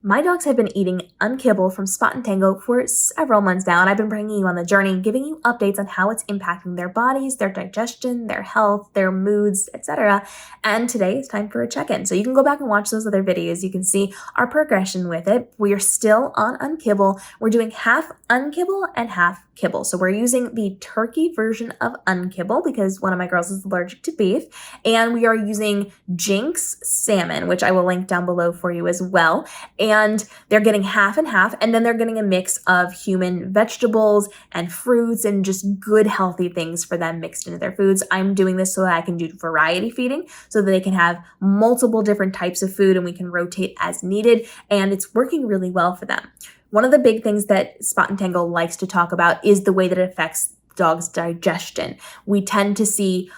My dogs have been eating Unkibble from Spot and Tango for several months now, and I've been bringing you on the journey, giving you updates on how it's impacting their bodies, their digestion, their health, their moods, etc. And today it's time for a check-in. So you can go back and watch those other videos. You can see our progression with it. We are still on Unkibble. We're doing half Unkibble and half kibble. So we're using the turkey version of Unkibble because one of my girls is allergic to beef, and we are using Jinx salmon, which I will link down below for you as well. And they're getting half and half, and then they're getting a mix of human vegetables and fruits and just good healthy things for them mixed into their foods. I'm doing this so that I can do variety feeding so that they can have multiple different types of food and we can rotate as needed, and it's working really well for them. One of the big things that Spot and Tango likes to talk about is the way that it affects dog's digestion. We tend to see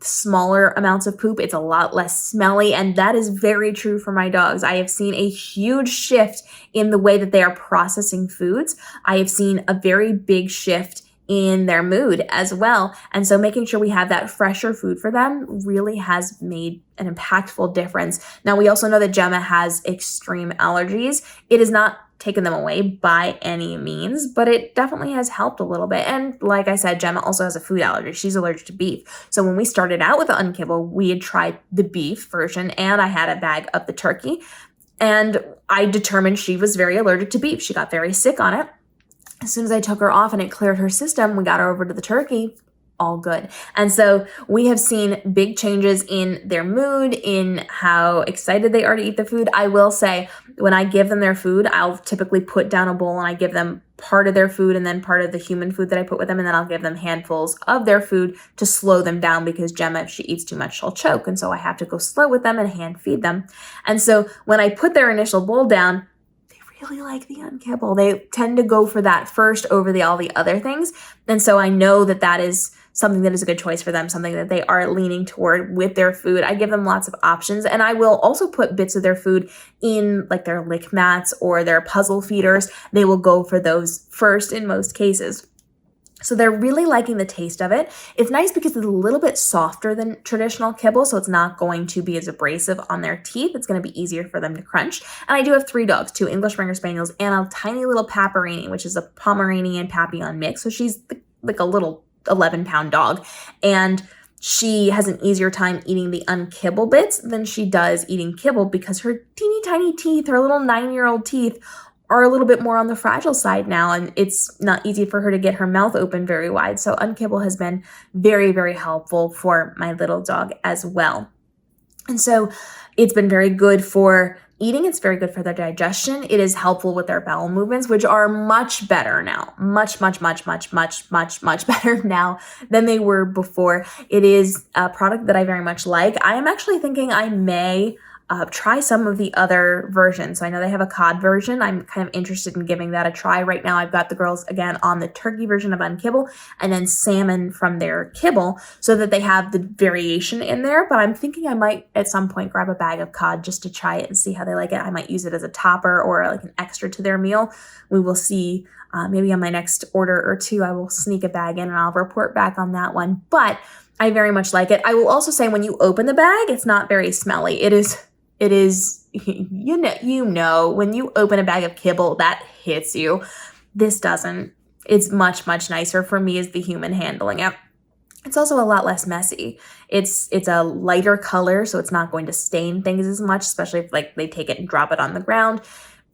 smaller amounts of poop. It's a lot less smelly, and that is very true for my dogs. I have seen a huge shift in the way that they are processing foods. I have seen a very big shift in their mood as well. And so making sure we have that fresher food for them really has made an impactful difference. Now, we also know that Gemma has extreme allergies. It is not taken them away by any means, but it definitely has helped a little bit. And like I said, Gemma also has a food allergy. She's allergic to beef. So when we started out with the Unkibble, we had tried the beef version and I had a bag of the turkey, and I determined she was very allergic to beef. She got very sick on it. As soon as I took her off and it cleared her system, we got her over to the turkey. All good. And so we have seen big changes in their mood, in how excited they are to eat the food. I will say, when I give them their food, I'll typically put down a bowl and I give them part of their food and then part of the human food that I put with them. And then I'll give them handfuls of their food to slow them down because Gemma, if she eats too much, she'll choke. And so I have to go slow with them and hand feed them. And so when I put their initial bowl down, really like the Unkibble. They tend to go for that first over all the other things. And so I know that that is something that is a good choice for them, something that they are leaning toward with their food. I give them lots of options, and I will also put bits of their food in like their lick mats or their puzzle feeders. They will go for those first in most cases. So they're really liking the taste of it. It's nice because it's a little bit softer than traditional kibble, so it's not going to be as abrasive on their teeth. It's going to be easier for them to crunch. And I do have 3 dogs, 2 English Springer Spaniels and a tiny little Paparini, which is a Pomeranian Papillon mix. So she's like a little 11-pound dog. And she has an easier time eating the Unkibble bits than she does eating kibble because her teeny tiny teeth, her little 9-year-old teeth, are a little bit more on the fragile side now, and it's not easy for her to get her mouth open very wide. So Unkibble has been very, very helpful for my little dog as well. And so it's been very good for eating. It's very good for their digestion. It is helpful with their bowel movements, which are much better now. Much better now than they were before. It is a product that I very much like. I am actually thinking I may try some of the other versions. So I know they have a cod version. I'm kind of interested in giving that a try. Right now, I've got the girls again on the turkey version of Unkibble and then salmon from their kibble so that they have the variation in there. But I'm thinking I might at some point grab a bag of cod just to try it and see how they like it. I might use it as a topper or like an extra to their meal. We will see. Maybe on my next order or 2, I will sneak a bag in and I'll report back on that one. But I very much like it. I will also say when you open the bag, it's not very smelly. It is, you know, when you open a bag of kibble, that hits you. This doesn't. It's much nicer for me as the human handling it. It's also a lot less messy. It's a lighter color, so it's not going to stain things as much, especially if like they take it and drop it on the ground.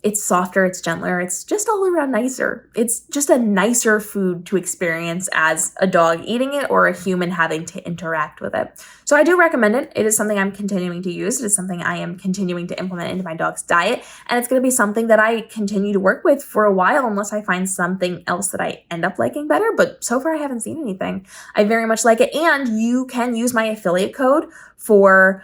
It's softer, it's gentler, it's just all around nicer. It's just a nicer food to experience as a dog eating it or a human having to interact with it. So I do recommend it. It is something I'm continuing to use. It is something I am continuing to implement into my dog's diet. And it's going to be something that I continue to work with for a while unless I find something else that I end up liking better. But so far I haven't seen anything. I very much like it. And you can use my affiliate code for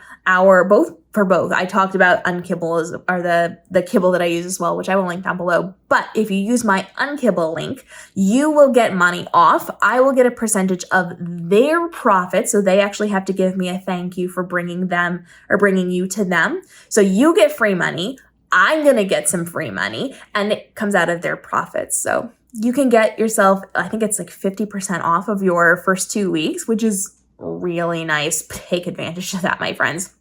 both. I talked about Unkibble or the kibble that I use as well, which I will link down below. But if you use my Unkibble link, you will get money off. I will get a percentage of their profit. So they actually have to give me a thank you for bringing you to them. So you get free money. I'm going to get some free money and it comes out of their profits. So you can get yourself, I think it's like 50% off of your first 2 weeks, which is really nice. Take advantage of that, my friends.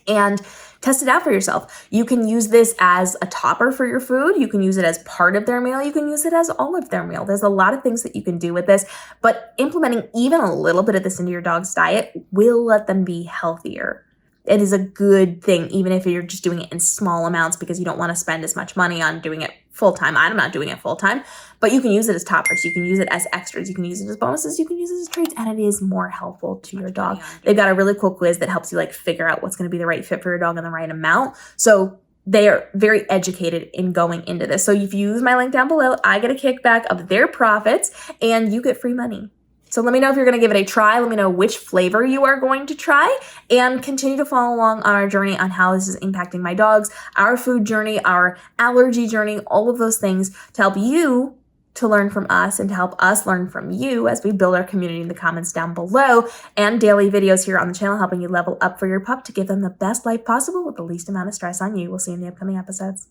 And Test it out for yourself. You can use this as a topper for your food. You can use it as part of their meal. You can use it as all of their meal. There's a lot of things that you can do with this, but implementing even a little bit of this into your dog's diet will let them be healthier. It is a good thing, even if you're just doing it in small amounts because you don't want to spend as much money on doing it full-time. I'm not doing it full-time, but you can use it as toppers. You can use it as extras. You can use it as bonuses. You can use it as treats, and it is more helpful to your dog. They've got a really cool quiz that helps you like figure out what's going to be the right fit for your dog and the right amount. So they are very educated in going into this. So if you use my link down below, I get a kickback of their profits and you get free money. So let me know if you're going to give it a try. Let me know which flavor you are going to try, and continue to follow along on our journey on how this is impacting my dogs, our food journey, our allergy journey, all of those things to help you to learn from us and to help us learn from you as we build our community in the comments down below, and daily videos here on the channel helping you level up for your pup to give them the best life possible with the least amount of stress on you. We'll see you in the upcoming episodes.